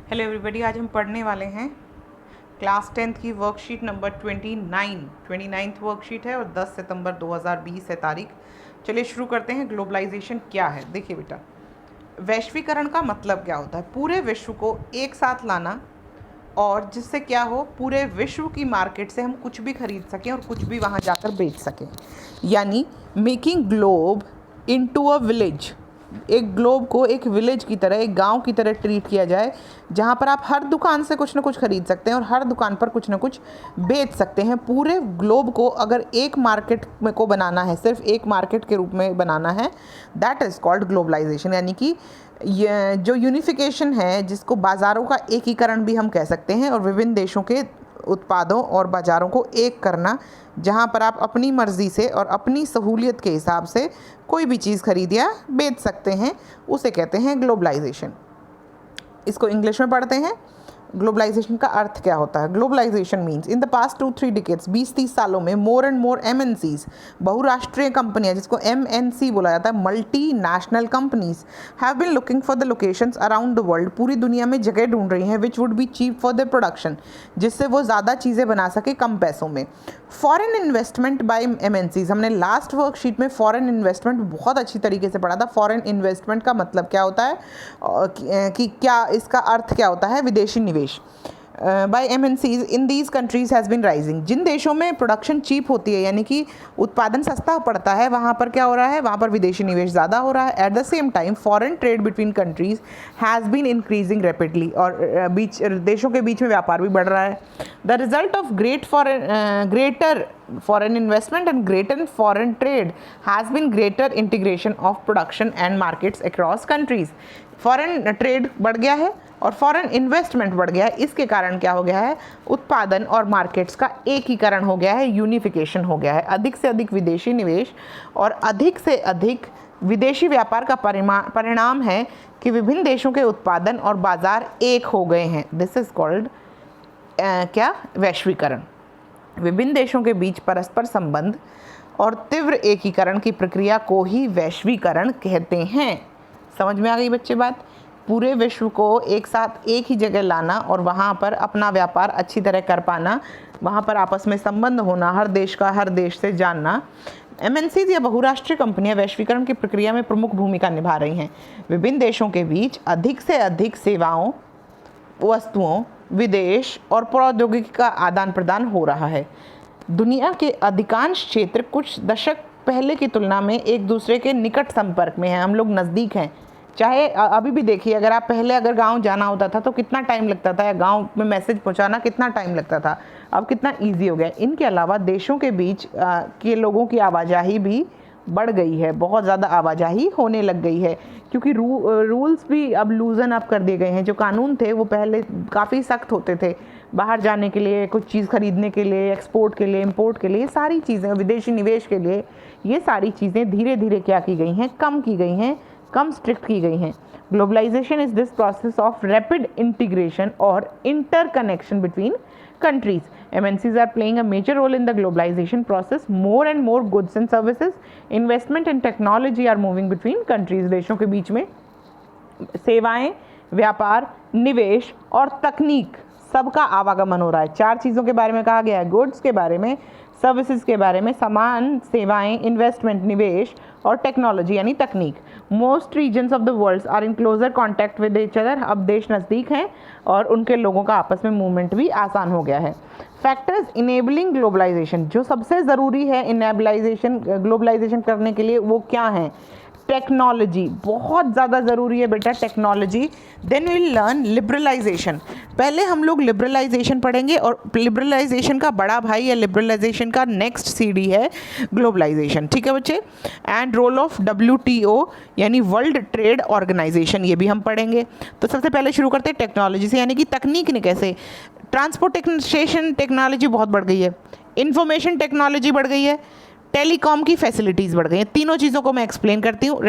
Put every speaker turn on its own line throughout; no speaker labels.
Hello everybody, आज हम पढ़ने वाले हैं क्लास 10th की वर्कशीट नंबर 29 वर्कशीट है और 10 सितंबर 2020 है तारीख। चलिए शुरू करते हैं। ग्लोबलाइजेशन क्या है? देखिए बेटा, वैश्वीकरण का मतलब क्या होता है? पूरे विश्व को एक साथ लाना और जिससे क्या हो, पूरे विश्व की मार्केट से हम कुछ भी खरीद सकें और कुछ भी वहाँ जाकर बेच सकें, यानी making globe into a village. एक ग्लोब को एक विलेज की तरह, एक गांव की तरह ट्रीट किया जाए, जहाँ पर आप हर दुकान से कुछ ना कुछ खरीद सकते हैं और हर दुकान पर कुछ ना कुछ बेच सकते हैं। पूरे ग्लोब को अगर एक मार्केट में को बनाना है, सिर्फ एक मार्केट के रूप में बनाना है, दैट इज़ कॉल्ड ग्लोबलाइजेशन। यानी कि ये जो यूनिफिकेशन है, जिसको बाज़ारों का एकीकरण भी हम कह सकते हैं, और विभिन्न देशों के उत्पादों और बाज़ारों को एक करना, जहाँ पर आप अपनी मर्ज़ी से और अपनी सहूलियत के हिसाब से कोई भी चीज़ खरीद या बेच सकते हैं, उसे कहते हैं ग्लोबलाइजेशन। इसको इंग्लिश में पढ़ते हैं। ग्लोबलाइजेशन का अर्थ क्या होता है? Globalisation means in the past 2-3 decades, 20-30 सालों में, मोर एंड मोर MNCs, बहुराष्ट्रीय कंपनियां, जिसको MNC बोला जाता है, multi national companies, have been looking for the locations around the world, पूरी दुनिया में जगह ढूंढ रही हैं, which would be cheap for the production, जिससे वो ज़्यादा चीज़ें बना सके कम पैसों में। फॉरेन इन्वेस्टमेंट बाय MNCs, हमने लास्ट वर्कशीट में फॉरेन इन्वेस्टमेंट बहुत अच्छी तरीके से पढ़ा था। फॉरेन इन्वेस्टमेंट का मतलब क्या होता है कि क्या इसका अर्थ क्या होता है? विदेशी निवेश by MNCs in these countries has been rising. जिन देशों में प्रोडक्शन चीप होती है, यानी कि उत्पादन सस्ता पड़ता है, वहाँ पर क्या हो रहा है? वहाँ पर विदेशी निवेश ज़्यादा हो रहा है। At the same time foreign trade between countries has been increasing rapidly, और देशों के बीच में व्यापार भी बढ़ रहा है। The result of greater foreign investment and greater foreign trade has been greater integration of production and markets across countries. Foreign trade बढ़ गया है और फॉरेन इन्वेस्टमेंट बढ़ गया है। इसके कारण क्या हो गया है? उत्पादन और मार्केट्स का एकीकरण हो गया है, यूनिफिकेशन हो गया है। अधिक से अधिक विदेशी निवेश और अधिक से अधिक विदेशी व्यापार का परिणाम है कि विभिन्न देशों के उत्पादन और बाजार एक हो गए हैं। दिस इज कॉल्ड क्या? वैश्वीकरण। विभिन्न देशों के बीच परस्पर संबंध और तीव्र एकीकरण की प्रक्रिया को ही वैश्वीकरण कहते हैं। समझ में आ गई बच्चे बात? पूरे विश्व को एक साथ एक ही जगह लाना और वहाँ पर अपना व्यापार अच्छी तरह कर पाना, वहाँ पर आपस में संबंध होना, हर देश का हर देश से जानना। MNCs या बहुराष्ट्रीय कंपनियां वैश्वीकरण की प्रक्रिया में प्रमुख भूमिका निभा रही हैं। विभिन्न देशों के बीच अधिक से अधिक सेवाओं, वस्तुओं, विदेश और प्रौद्योगिकी का आदान प्रदान हो रहा है। दुनिया के अधिकांश क्षेत्र कुछ दशक पहले की तुलना में एक दूसरे के निकट संपर्क में हैं। हम लोग नज़दीक हैं। चाहे अभी भी देखिए, अगर आप पहले अगर गांव जाना होता था तो कितना टाइम लगता था, या गांव में मैसेज पहुंचाना कितना टाइम लगता था, अब कितना ईजी हो गया। इनके अलावा देशों के बीच के लोगों की आवाजाही भी बढ़ गई है, बहुत ज़्यादा आवाजाही होने लग गई है, क्योंकि रूल्स भी अब लूजन अप कर दिए गए हैं। जो कानून थे वो पहले काफ़ी सख्त होते थे, बाहर जाने के लिए, कुछ चीज़ खरीदने के लिए, एक्सपोर्ट के लिए, इंपोर्ट के लिए, सारी चीज़ें, विदेशी निवेश के लिए, ये सारी चीज़ें धीरे धीरे क्या की गई हैं? कम की गई हैं, कम स्ट्रिक्ट की गई हैं। Globalization is this process of rapid integration और interconnection between countries. MNCs are playing a major role in the globalization process. More and more goods and services, investment and technology are moving between countries. देशों के बीच में सेवाएं, व्यापार, निवेश और तकनीक, सबका आवागमन हो रहा है। 4 चीज़ों के बारे में कहा गया है: गुड्स के बारे में, सर्विसेज के बारे में, सामान, सेवाएं, इन्वेस्टमेंट, निवेश और टेक्नोलॉजी यानी तकनीक। Most regions of the world are in closer contact with each other. अब देश नज़दीक हैं और उनके लोगों का आपस में मूवमेंट भी आसान हो गया है। फैक्टर्स इनेबलिंग ग्लोबलाइजेशन, जो सबसे ज़रूरी है ग्लोबलाइजेशन करने के लिए, वो क्या हैं? टेक्नोलॉजी बहुत ज़्यादा ज़रूरी है बेटा, technology. Then will learn liberalisation. पहले हम लोग लिबरलाइजेशन पढ़ेंगे, और लिबरलाइजेशन का बड़ा भाई या लिबरलाइजेशन का नेक्स्ट सीढ़ी है ग्लोबलाइजेशन। ठीक है बच्चे? एंड रोल ऑफ WTO यानी वर्ल्ड ट्रेड ऑर्गेनाइजेशन, ये भी हम पढ़ेंगे। तो सबसे पहले शुरू करते हैं टेक्नोलॉजी से, यानी कि तकनीक ने कैसे। ट्रांसपोर्टेशन टेक्नोलॉजी बहुत बढ़ गई है, इंफॉर्मेशन टेक्नोलॉजी बढ़ गई है, टेलीकॉम की फैसिलिटीज़ बढ़ गई हैं। तीनों चीज़ों को मैं एक्सप्लेन करती हूँ।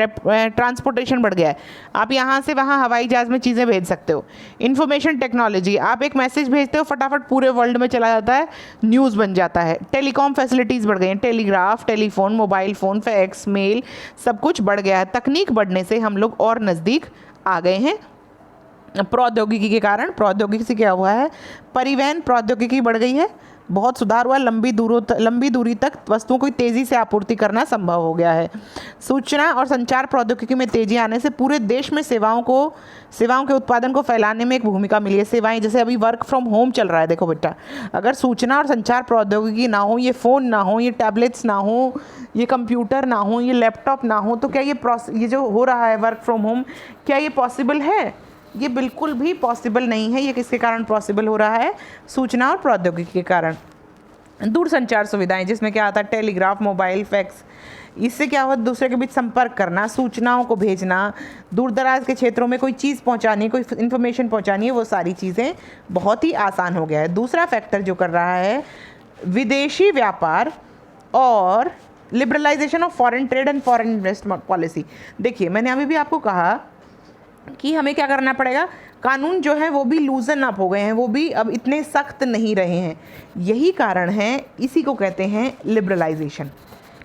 ट्रांसपोर्टेशन बढ़ गया है, आप यहाँ से वहाँ हवाई जहाज़ में चीज़ें भेज सकते हो। इन्फॉर्मेशन टेक्नोलॉजी, आप एक मैसेज भेजते हो, फटाफट पूरे वर्ल्ड में चला जाता है, न्यूज़ बन जाता है। टेलीकॉम फैसिलिटीज़ बढ़ गई हैं, telegraph, telephone, mobile phone, fax, mail, सब कुछ बढ़ गया है। तकनीक बढ़ने से हम लोग और नज़दीक आ गए हैं प्रौद्योगिकी के कारण, प्रौद्योगिकी से क्या हुआ है, परिवहन प्रौद्योगिकी बढ़ गई है, बहुत सुधार हुआ, लंबी दूरी तक वस्तुओं को तेज़ी से आपूर्ति करना संभव हो गया है। सूचना और संचार प्रौद्योगिकी में तेज़ी आने से पूरे देश में सेवाओं के उत्पादन को फैलाने में एक भूमिका मिली है। सेवाएं, जैसे अभी वर्क फ्रॉम होम चल रहा है, देखो बेटा, अगर सूचना और संचार प्रौद्योगिकी ना हो, ये फ़ोन ना हो, ये टैबलेट्स ना हो, ये कंप्यूटर ना हो, ये लैपटॉप ना हो, तो क्या ये जो हो रहा है वर्क फ्रॉम होम, क्या ये पॉसिबल है? ये बिल्कुल भी पॉसिबल नहीं है। ये किसके कारण पॉसिबल हो रहा है? सूचना और प्रौद्योगिकी के कारण। दूरसंचार सुविधाएं, जिसमें क्या आता है, टेलीग्राफ, मोबाइल, फैक्स, इससे क्या हुआ, दूसरे के बीच संपर्क करना, सूचनाओं को भेजना, दूर दराज के क्षेत्रों में कोई चीज़ पहुंचानी, कोई इन्फॉर्मेशन पहुंचानी है, वो सारी चीज़ें बहुत ही आसान हो गया है। दूसरा फैक्टर जो कर रहा है, विदेशी व्यापार और liberalisation of foreign trade and foreign investment policy. देखिए, मैंने अभी भी आपको कहा कि हमें क्या करना पड़ेगा, कानून जो है वो भी लूजन अप हो गए हैं, वो भी अब इतने सख्त नहीं रहे हैं। यही कारण है, इसी को कहते हैं लिबरलाइजेशन।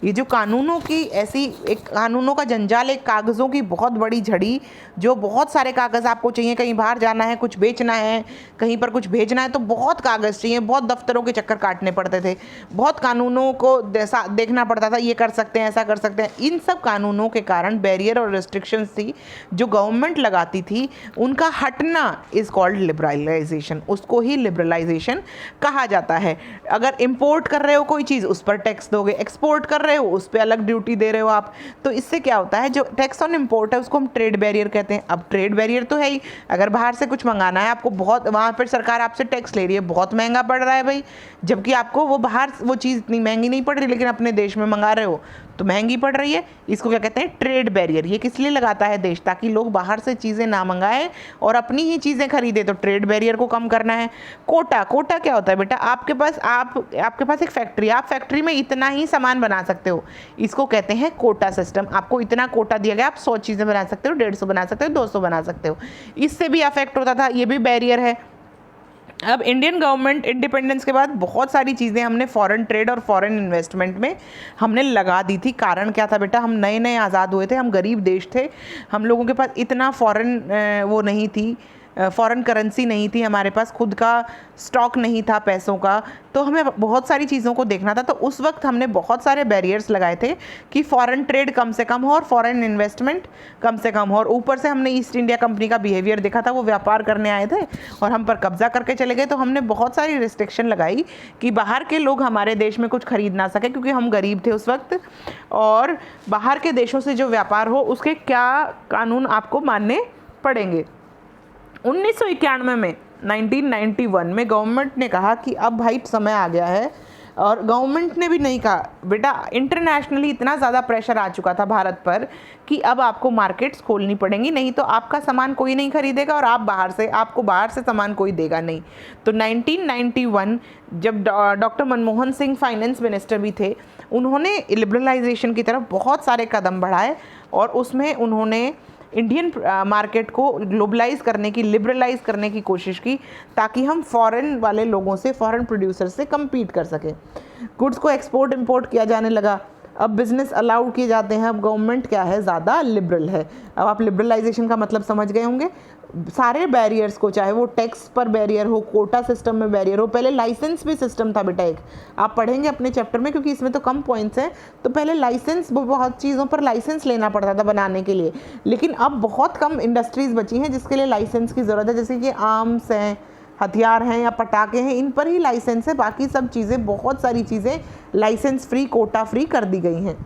ये जो कानूनों की ऐसी एक कानूनों का जंजाल, एक कागज़ों की बहुत बड़ी झड़ी, जो बहुत सारे कागज़ आपको चाहिए, कहीं बाहर जाना है, कुछ बेचना है, कहीं पर कुछ भेजना है, तो बहुत कागज़ चाहिए, बहुत दफ्तरों के चक्कर काटने पड़ते थे, बहुत कानूनों को देखना पड़ता था, ये कर सकते हैं, ऐसा कर सकते हैं। इन सब कानूनों के कारण बैरियर और रिस्ट्रिक्शंस थी जो गवर्नमेंट लगाती थी, उनका हटना इज़ कॉल्ड लिबरलाइजेशन। उसको ही लिबरलाइजेशन कहा जाता है। अगर इम्पोर्ट कर रहे हो कोई चीज़, उस पर टैक्स दोगे, एक्सपोर्ट कर रहे हो उस पे अलग ड्यूटी दे रहे हो आप, तो इससे क्या होता है, जो टैक्स ऑन इम्पोर्ट है उसको हम ट्रेड बैरियर कहते हैं। अब ट्रेड बैरियर तो है ही, अगर बाहर से कुछ मंगाना है आपको, बहुत वहाँ पर सरकार आपसे टैक्स ले रही है, बहुत महंगा पड़ रहा है भाई, जबकि आपको वो बाहर वो चीज़ इतनी महंगी नहीं पड़ रही, लेकिन अपने देश में मंगा रहे हो तो महंगी पड़ रही है। इसको क्या कहते हैं, ट्रेड बैरियर। ये किस लिए लगाता है देश, ताकि लोग बाहर से चीज़ें ना मंगाएं और अपनी ही चीज़ें खरीदें, तो ट्रेड बैरियर को कम करना है। कोटा क्या होता है बेटा, आपके पास एक फैक्ट्री, आप फैक्ट्री में इतना ही सामान बना सकते हो, इसको कहते हैं कोटा सिस्टम। आपको इतना कोटा दिया गया, आप 100 चीज़ें बना सकते हो, 150 बना सकते हो, 200 बना सकते हो। इससे भी अफेक्ट होता था, ये भी बैरियर है। अब इंडियन गवर्नमेंट इंडिपेंडेंस के बाद बहुत सारी चीज़ें हमने फॉरेन ट्रेड और फॉरेन इन्वेस्टमेंट में हमने लगा दी थी। कारण क्या था बेटा, हम नए नए आज़ाद हुए थे, हम गरीब देश थे, हम लोगों के पास इतना फॉरेन वो नहीं थी, फॉरेन करेंसी नहीं थी, हमारे पास खुद का स्टॉक नहीं था पैसों का, तो हमें बहुत सारी चीज़ों को देखना था। तो उस वक्त हमने बहुत सारे बैरियर्स लगाए थे कि फॉरेन ट्रेड कम से कम हो और फॉरेन इन्वेस्टमेंट कम से कम हो। और ऊपर से हमने ईस्ट इंडिया कंपनी का बिहेवियर देखा था, वो व्यापार करने आए थे और हम पर कब्जा करके चले गए, तो हमने बहुत सारी रिस्ट्रिक्शन लगाई कि बाहर के लोग हमारे देश में कुछ खरीद ना सके, क्योंकि हम गरीब थे उस वक्त, और बाहर के देशों से जो व्यापार हो उसके क्या कानून आपको मानने पड़ेंगे। 1991 में 1991 में गवर्नमेंट ने कहा कि अब भाई समय आ गया है, और गवर्नमेंट ने भी नहीं कहा बेटा, इंटरनेशनली इतना ज़्यादा प्रेशर आ चुका था भारत पर कि अब आपको मार्केट्स खोलनी पड़ेंगी, नहीं तो आपका सामान कोई नहीं खरीदेगा और आपको बाहर से सामान कोई देगा नहीं। तो 1991 जब doctor Manmohan Singh finance minister भी थे, उन्होंने लिबरलाइजेशन की तरफ बहुत सारे कदम बढ़ाए और उसमें उन्होंने इंडियन मार्केट को ग्लोबलाइज करने की, लिबरलाइज करने की कोशिश की, ताकि हम फॉरेन वाले लोगों से, फॉरेन प्रोड्यूसर से कम्पीट कर सकें। गुड्स को एक्सपोर्ट इंपोर्ट किया जाने लगा, अब बिज़नेस अलाउड किए जाते हैं, अब गवर्नमेंट क्या है, ज़्यादा लिबरल है। अब आप लिबरलाइजेशन का मतलब समझ गए होंगे। सारे बैरियर्स को, चाहे वो टैक्स पर बैरियर हो, कोटा सिस्टम में बैरियर हो, पहले लाइसेंस भी सिस्टम था बेटा एक, आप पढ़ेंगे अपने चैप्टर में, क्योंकि इसमें तो कम पॉइंट्स हैं। तो पहले लाइसेंस, बहुत चीज़ों पर लाइसेंस लेना पड़ता था बनाने के लिए, लेकिन अब बहुत कम इंडस्ट्रीज़ बची हैं जिसके लिए लाइसेंस की ज़रूरत है, जैसे कि आर्म्स हैं, हथियार हैं या पटाखे हैं, इन पर ही लाइसेंस है। बाकी सब चीज़ें, बहुत सारी चीज़ें लाइसेंस फ्री, कोटा फ्री कर दी गई हैं।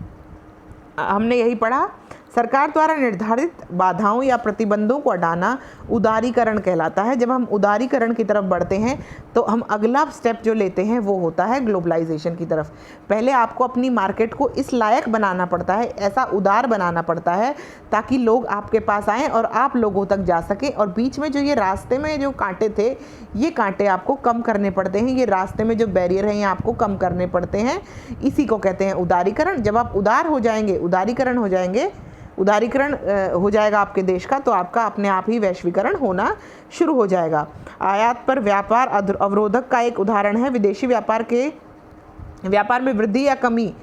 हमने यही पढ़ा, सरकार द्वारा निर्धारित बाधाओं या प्रतिबंधों को हटाना उदारीकरण कहलाता है। जब हम उदारीकरण की तरफ बढ़ते हैं तो हम अगला स्टेप जो लेते हैं वो होता है ग्लोबलाइजेशन की तरफ। पहले आपको अपनी मार्केट को इस लायक बनाना पड़ता है, ऐसा उदार बनाना पड़ता है, ताकि लोग आपके पास आएँ और आप लोगों तक जा सकें। और बीच में जो ये रास्ते में जो कांटे थे, ये कांटे आपको कम करने पड़ते हैं, ये रास्ते में जो बैरियर हैं ये आपको कम करने पड़ते हैं। इसी को कहते हैं उदारीकरण। जब आप उदार हो जाएंगे, उदारीकरण हो जाएगा आपके देश का, तो आपका अपने आप ही वैश्वीकरण होना शुरू हो जाएगा। आयात पर व्यापार अवरोधक का एक उदाहरण है। विदेशी व्यापार में वृद्धि या कमी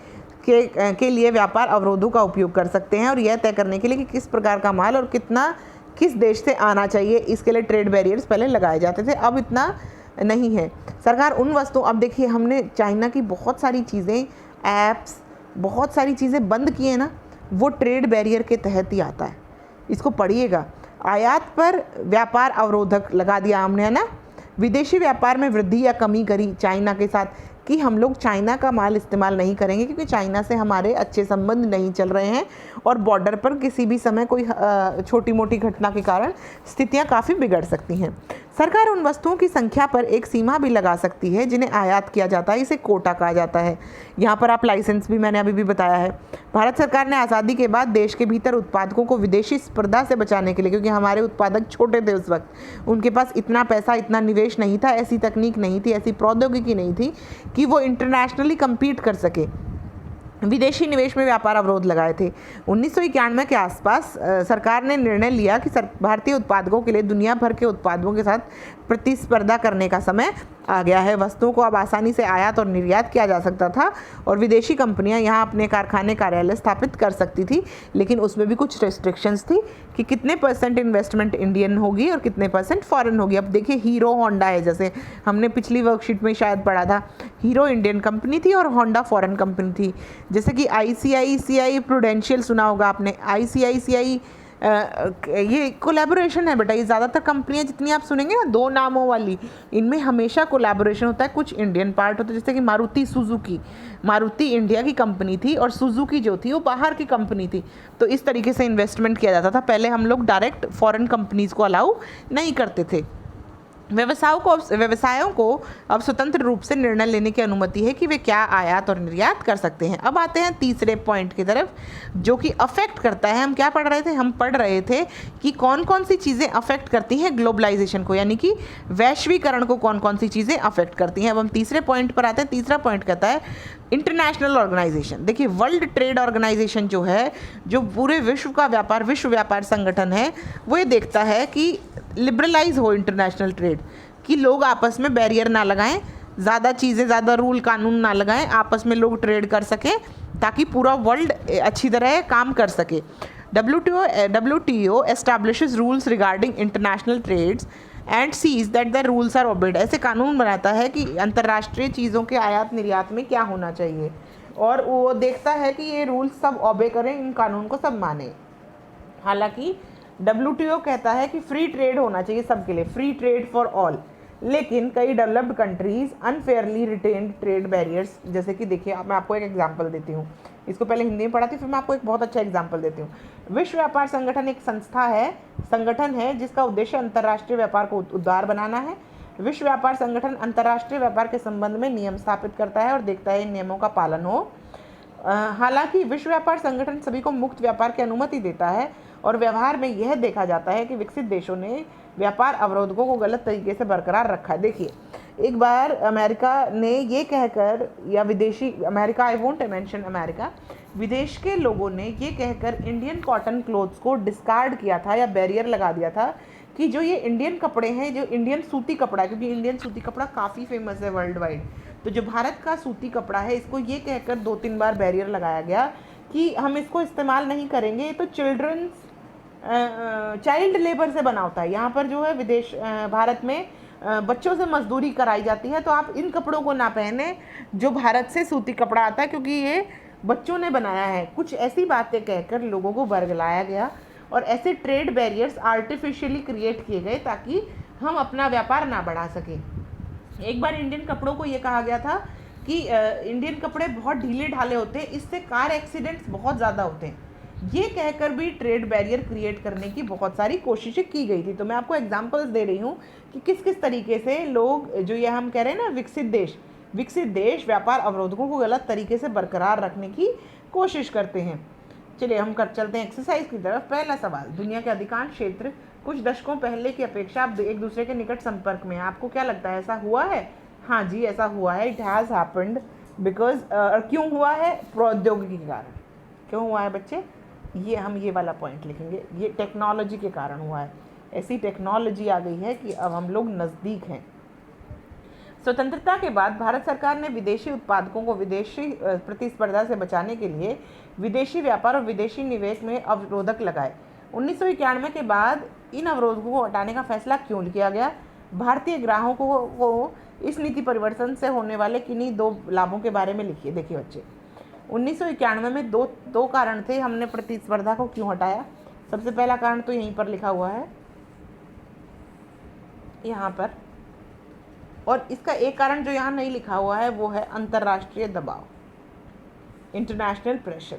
के लिए व्यापार अवरोधों का उपयोग कर सकते हैं, और यह तय करने के लिए कि किस प्रकार का माल और कितना किस देश से आना चाहिए, इसके लिए ट्रेड बैरियर्स पहले लगाए जाते थे, अब इतना नहीं है। सरकार उन वस्तुओं, अब देखिए हमने चाइना की बहुत सारी चीज़ें, ऐप्स, बहुत सारी चीज़ें बंद की है ना, वो ट्रेड बैरियर के तहत ही आता है। इसको पढ़िएगा। आयात पर व्यापार अवरोधक लगा दिया हमने, है ना। विदेशी व्यापार में वृद्धि या कमी करी चाइना के साथ, कि हम लोग चाइना का माल इस्तेमाल नहीं करेंगे क्योंकि चाइना से हमारे अच्छे संबंध नहीं चल रहे हैं और बॉर्डर पर किसी भी समय कोई छोटी मोटी घटना के कारण स्थितियां काफ़ी बिगड़ सकती हैं। सरकार उन वस्तुओं की संख्या पर एक सीमा भी लगा सकती है जिन्हें आयात किया जाता है, इसे कोटा कहा जाता है। यहाँ पर आप लाइसेंस भी, मैंने अभी भी बताया है। भारत सरकार ने आज़ादी के बाद देश के भीतर उत्पादकों को विदेशी स्पर्धा से बचाने के लिए, क्योंकि हमारे उत्पादक छोटे थे उस वक्त, उनके पास इतना पैसा, इतना निवेश नहीं था, ऐसी तकनीक नहीं थी, ऐसी प्रौद्योगिकी नहीं थी कि वो इंटरनेशनली compete कर सके, विदेशी निवेश में व्यापार अवरोध लगाए थे। 1991 के आसपास सरकार ने निर्णय लिया कि भारतीय उत्पादकों के लिए दुनिया भर के उत्पादों के साथ प्रतिस्पर्धा करने का समय आ गया है। वस्तुओं को अब आसानी से आयात और निर्यात किया जा सकता था और विदेशी कंपनियां यहां अपने कारखाने, कार्यालय स्थापित कर सकती थी, लेकिन उसमें भी कुछ रेस्ट्रिक्शंस थी कि कितने % इन्वेस्टमेंट इंडियन होगी और कितने % फॉरेन होगी। अब देखिए हीरो होंडा है, जैसे हमने पिछली वर्कशीट में शायद पढ़ा था, हीरो इंडियन कंपनी थी और होंडा फॉरेन कंपनी थी। जैसे कि ICICI प्रूडेंशियल सुना होगा आपने, ICICI ये कोलैबोरेशन है बेटा। ये ज़्यादातर कंपनियां जितनी आप सुनेंगे ना 2 नामों वाली, इनमें हमेशा कोलैबोरेशन होता है, कुछ इंडियन पार्ट होता है। जैसे कि मारुति सुजुकी, मारुति इंडिया की कंपनी थी और सुजुकी जो थी वो बाहर की कंपनी थी। तो इस तरीके से इन्वेस्टमेंट किया जाता था। पहले हम लोग डायरेक्ट फॉरेन कंपनीज़ को अलाउ नहीं करते थे। व्यवसायों को अब स्वतंत्र रूप से निर्णय लेने की अनुमति है कि वे क्या आयात और निर्यात कर सकते हैं। अब आते हैं तीसरे पॉइंट की तरफ, जो कि अफेक्ट करता है। हम क्या पढ़ रहे थे? हम पढ़ रहे थे कि कौन कौन सी चीज़ें अफेक्ट करती हैं ग्लोबलाइजेशन को, यानी कि वैश्वीकरण को कौन कौन सी चीज़ें अफेक्ट करती हैं। अब हम तीसरे पॉइंट पर आते हैं। तीसरा पॉइंट कहता है इंटरनेशनल ऑर्गेनाइजेशन। देखिए वर्ल्ड ट्रेड ऑर्गेनाइजेशन जो है, जो पूरे विश्व का व्यापार, विश्व व्यापार संगठन है, वो ये देखता है कि लिबरलाइज हो इंटरनेशनल ट्रेड, कि लोग आपस में बैरियर ना लगाएं, ज़्यादा चीज़ें, ज़्यादा रूल कानून ना लगाएं, आपस में लोग ट्रेड कर सकें ताकि पूरा वर्ल्ड अच्छी तरह काम कर सके। WTO establishes rules regarding international trades and sees that the rules are obeyed. ऐसे कानून बनाता है कि अंतर्राष्ट्रीय चीज़ों के आयात निर्यात में क्या होना चाहिए, और वो देखता है कि ये रूल्स सब ओबे करें, इन कानून को सब माने। हालांकि WTO कहता है कि फ्री ट्रेड होना चाहिए सबके लिए, फ्री ट्रेड फॉर ऑल, लेकिन कई developed countries unfairly retained trade barriers. जैसे कि देखिए, मैं आपको एक एग्जांपल देती हूँ, इसको पहले हिंदी में पढ़ा थी, फिर मैं आपको एक बहुत अच्छा एग्जांपल देती हूँ। विश्व व्यापार संगठन एक संगठन है जिसका उद्देश्य अंतर्राष्ट्रीय व्यापार को उदार बनाना है। विश्व व्यापार संगठन अंतर्राष्ट्रीय व्यापार के संबंध में नियम स्थापित करता है और देखता है इन नियमों का पालन हो। हालांकि विश्व व्यापार संगठन सभी को मुक्त व्यापार की अनुमति देता है और व्यवहार में यह देखा जाता है कि विकसित देशों ने व्यापार अवरोधकों को गलत तरीके से बरकरार रखा है। देखिए एक बार अमेरिका ने ये कहकर, या विदेशी America, I won't mention America, विदेश के लोगों ने ये कहकर इंडियन कॉटन क्लोथ्स को डिस्कार्ड किया था या बैरियर लगा दिया था कि जो ये इंडियन कपड़े हैं, जो इंडियन सूती कपड़ा, क्योंकि इंडियन सूती कपड़ा काफ़ी फेमस है वर्ल्ड वाइड, तो जो भारत का सूती कपड़ा है, इसको ये कहकर 2-3 बार बैरियर लगाया गया कि हम इसको इस्तेमाल नहीं करेंगे, ये तो चाइल्ड लेबर से बना होता है। यहाँ पर जो है भारत में बच्चों से मजदूरी कराई जाती है, तो आप इन कपड़ों को ना पहने जो भारत से सूती कपड़ा आता है, क्योंकि ये बच्चों ने बनाया है। कुछ ऐसी बातें कहकर लोगों को बरगलाया गया और ऐसे ट्रेड बैरियर्स आर्टिफिशियली क्रिएट किए गए ताकि हम अपना व्यापार ना बढ़ा सकें। एक बार इंडियन कपड़ों को ये कहा गया था कि इंडियन कपड़े बहुत ढीले ढाले होते हैं, इससे कार एक्सीडेंट्स बहुत ज़्यादा होते हैं। ये कहकर भी ट्रेड बैरियर क्रिएट करने की बहुत सारी कोशिशें की गई थी। तो मैं आपको एग्जांपल्स दे रही हूँ कि किस किस तरीके से लोग, जो ये हम कह रहे हैं ना विकसित देश व्यापार अवरोधकों को गलत तरीके से बरकरार रखने की कोशिश करते हैं। चलिए हम चलते हैं एक्सरसाइज की तरफ। पहला सवाल, दुनिया के अधिकांश क्षेत्र कुछ दशकों पहले की अपेक्षा अब एक दूसरे के निकट संपर्क में है। आपको क्या लगता है, ऐसा हुआ है? हाँ जी, ऐसा हुआ है। इट हैज़ हैपेंड बिकॉज, क्यों हुआ है? प्रौद्योगिकी के कारण। क्यों हुआ है बच्चे? ये वाला पॉइंट लिखेंगे, ये टेक्नोलॉजी के कारण हुआ है। ऐसी टेक्नोलॉजी आ गई है कि अब हम लोग नज़दीक हैं। स्वतंत्रता के बाद भारत सरकार ने विदेशी उत्पादकों को विदेशी प्रतिस्पर्धा से बचाने के लिए विदेशी व्यापार और विदेशी निवेश में अवरोधक लगाए। 1991 के बाद इन अवरोधों को हटाने का फैसला क्यों किया गया? भारतीय ग्राहकों को इस नीति परिवर्तन से होने वाले किन्हीं 2 लाभों के बारे में लिखिए। देखिए बच्चे, 1991 में दो कारण थे हमने प्रतिस्पर्धा को क्यों हटाया। सबसे पहला कारण तो यहीं पर लिखा हुआ है, यहाँ पर, और इसका एक कारण जो यहाँ नहीं लिखा हुआ है वो है अंतर्राष्ट्रीय दबाव, इंटरनेशनल प्रेशर।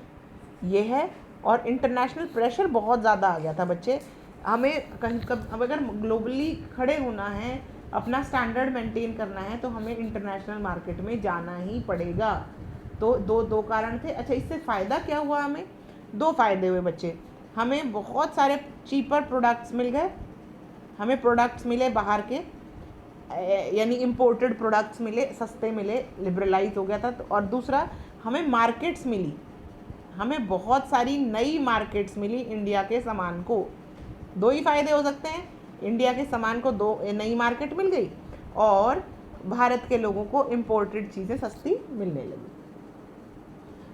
ये है, और इंटरनेशनल प्रेशर बहुत ज़्यादा आ गया था बच्चे। हमें अब अगर ग्लोबली खड़े होना है, अपना स्टैंडर्ड मेंटेन करना है, तो हमें इंटरनेशनल मार्केट में जाना ही पड़ेगा। तो दो कारण थे। अच्छा, इससे फ़ायदा क्या हुआ? हमें 2 फ़ायदे हुए बच्चे। हमें बहुत सारे चीपर प्रोडक्ट्स मिल गए, हमें प्रोडक्ट्स मिले बाहर के, यानी इम्पोर्टेड प्रोडक्ट्स मिले, सस्ते मिले, लिबरलाइज हो गया था। तो और दूसरा, हमें मार्केट्स मिली, हमें बहुत सारी नई मार्केट्स मिली इंडिया के सामान को। 2 ही फ़ायदे हो सकते हैं, इंडिया के सामान को 2 नई मार्केट मिल गई और भारत के लोगों को इम्पोर्टेड चीज़ें सस्ती मिलने लगी।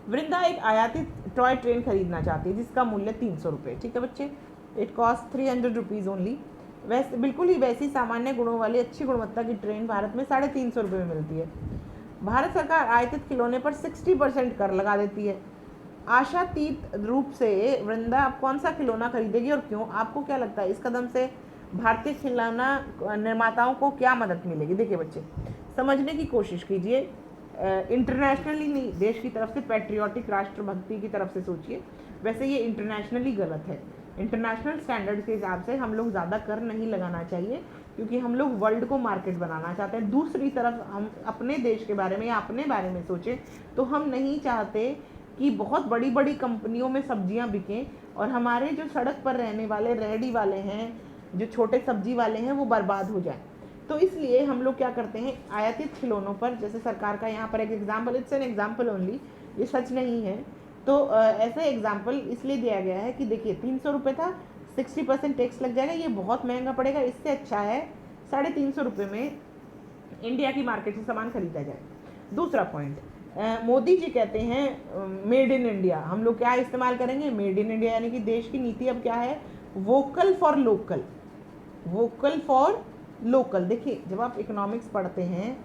वृंदा एक आयातित टॉय ट्रेन खरीदना चाहती है जिसका मूल्य 300 रुपये। ठीक है बच्चे, इट कॉस्ट 300 रुपीज़ ओनली। वैसे बिल्कुल ही वैसी सामान्य गुणों वाली अच्छी गुणवत्ता की ट्रेन भारत में 350 रुपये में मिलती है। भारत सरकार आयातित खिलौने पर 60% कर लगा देती है। आशातीत रूप से वृंदा अब कौन सा खिलौना खरीदेगी और क्यों? आपको क्या लगता है इस कदम से भारतीय खिलौना निर्माताओं को क्या मदद मिलेगी? देखिए बच्चे, समझने की कोशिश कीजिए। इंटरनेशनली नहीं, देश की तरफ से पैट्रियोटिक राष्ट्रभक्ति की तरफ से सोचिए। वैसे ये इंटरनेशनली गलत है। इंटरनेशनल स्टैंडर्ड के हिसाब से हम लोग ज़्यादा कर नहीं लगाना चाहिए, क्योंकि हम लोग वर्ल्ड को मार्केट बनाना चाहते हैं। दूसरी तरफ हम अपने देश के बारे में या अपने बारे में सोचें तो हम नहीं चाहते कि बहुत बड़ी बड़ी कंपनियों में सब्जियां बिकें और हमारे जो सड़क पर रहने वाले रेहड़ी वाले हैं, जो छोटे सब्जी वाले हैं, वो बर्बाद हो जाए। तो इसलिए हम लोग क्या करते हैं, आयातित खिलौनों पर, जैसे सरकार का यहाँ पर एक example, it's an example only, ये सच नहीं है, तो ऐसे एग्जाम्पल इसलिए दिया गया है कि देखिए 300 रुपये था, 60% टैक्स लग जाएगा, ये बहुत महंगा पड़ेगा। इससे अच्छा है 350 रुपये में इंडिया की मार्केट से सामान खरीदा जाए। दूसरा पॉइंट, मोदी जी कहते हैं मेड इन इंडिया। हम लोग क्या इस्तेमाल करेंगे? मेड इन इंडिया, यानी कि देश की नीति अब क्या है? Vocal for local, vocal for local. देखिए, जब आप इकोनॉमिक्स पढ़ते हैं,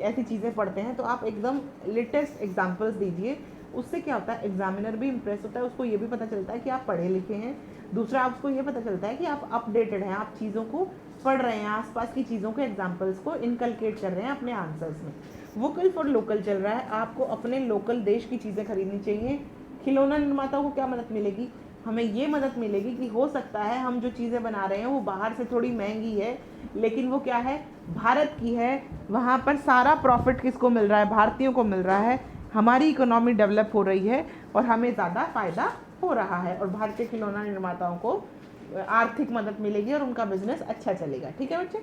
ऐसी चीज़ें पढ़ते हैं, तो आप एकदम लेटेस्ट एग्जांपल्स दीजिए। उससे क्या होता है, एग्जामिनर भी इम्प्रेस होता है, उसको ये भी पता चलता है कि आप पढ़े लिखे हैं। दूसरा, आपको ये पता चलता है कि आप अपडेटेड हैं, आप चीज़ों को पढ़ रहे हैं, आसपास की चीज़ों के एग्जाम्पल्स को इनकलकेट कर रहे हैं अपने आंसर्स में। वोकल फॉर लोकल चल रहा है, आपको अपने लोकल देश की चीज़ें खरीदनी चाहिए। खिलौना निर्माताओं को क्या मदद मिलेगी? हमें ये मदद मिलेगी कि हो सकता है हम जो चीज़ें बना रहे हैं वो बाहर से थोड़ी महंगी है, लेकिन वो क्या है, भारत की है। वहाँ पर सारा प्रॉफिट किसको मिल रहा है? भारतीयों को मिल रहा है। हमारी इकोनॉमी डेवलप हो रही है और हमें ज़्यादा फ़ायदा हो रहा है, और भारतीय खिलौना निर्माताओं को आर्थिक मदद मिलेगी और उनका बिजनेस अच्छा चलेगा। ठीक है बच्चे।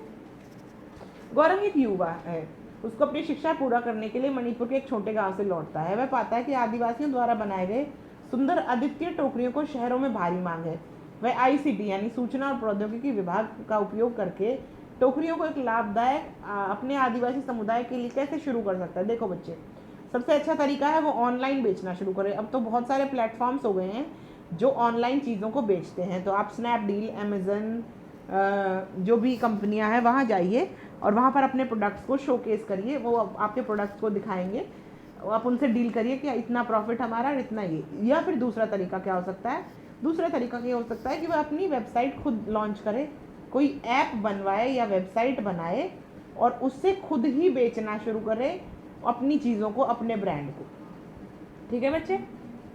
गौरव एक युवा है, उसको अपनी शिक्षा पूरा करने के लिए मणिपुर के एक छोटे गांव से लौटता है। वह पाता है कि आदिवासियों द्वारा बनाए गए सुंदर अद्वितीय टोकरियों को शहरों में भारी मांग है। वह आईसीटी यानी सूचना और प्रौद्योगिकी विभाग का उपयोग करके टोकरियों को एक लाभदायक अपने आदिवासी समुदाय के लिए कैसे शुरू कर सकता है? देखो बच्चे, सबसे अच्छा तरीका है वो ऑनलाइन बेचना शुरू करें। अब तो बहुत सारे प्लेटफॉर्म्स हो गए हैं जो ऑनलाइन चीज़ों को बेचते हैं। तो आप स्नैपडील, अमेज़न, जो भी कंपनियां हैं वहाँ जाइए और वहाँ पर अपने प्रोडक्ट्स को शोकेस करिए। वो आपके प्रोडक्ट्स को दिखाएंगे, आप उनसे डील करिए कि इतना प्रॉफिट हमारा, इतना ये। या फिर दूसरा तरीका क्या हो सकता है? दूसरा तरीका ये हो सकता है कि वह अपनी वेबसाइट खुद लॉन्च करे, कोई ऐप बनवाए या वेबसाइट बनाए और उससे खुद ही बेचना शुरू करे अपनी चीज़ों को, अपने ब्रांड को। ठीक है बच्चे,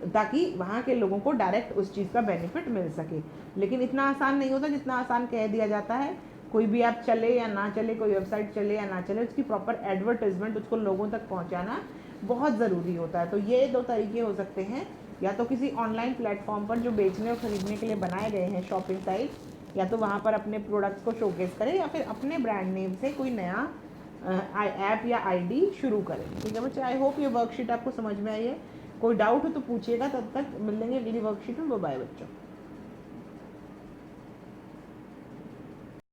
ताकि वहाँ के लोगों को डायरेक्ट उस चीज़ का बेनिफिट मिल सके। लेकिन इतना आसान नहीं होता जितना आसान कह दिया जाता है। कोई भी ऐप चले या ना चले, कोई वेबसाइट चले या ना चले, उसकी प्रॉपर एडवर्टाइजमेंट, उसको लोगों तक पहुँचाना बहुत ज़रूरी होता है। तो ये 2 तरीके हो सकते हैं, या तो किसी ऑनलाइन प्लेटफॉर्म पर जो बेचने और ख़रीदने के लिए बनाए गए हैं शॉपिंग साइट, या तो वहाँ पर अपने प्रोडक्ट्स को शोकेस करें, या फिर अपने ब्रांड नेम से कोई नया ऐप या आईडी शुरू करें। ठीक है बच्चे, आई होप ये वर्कशीट आपको समझ में आई है। कोई डाउट हो तो पूछिएगा, तब तक मिलेंगे अगली वर्कशीट में। बाय बच्चों।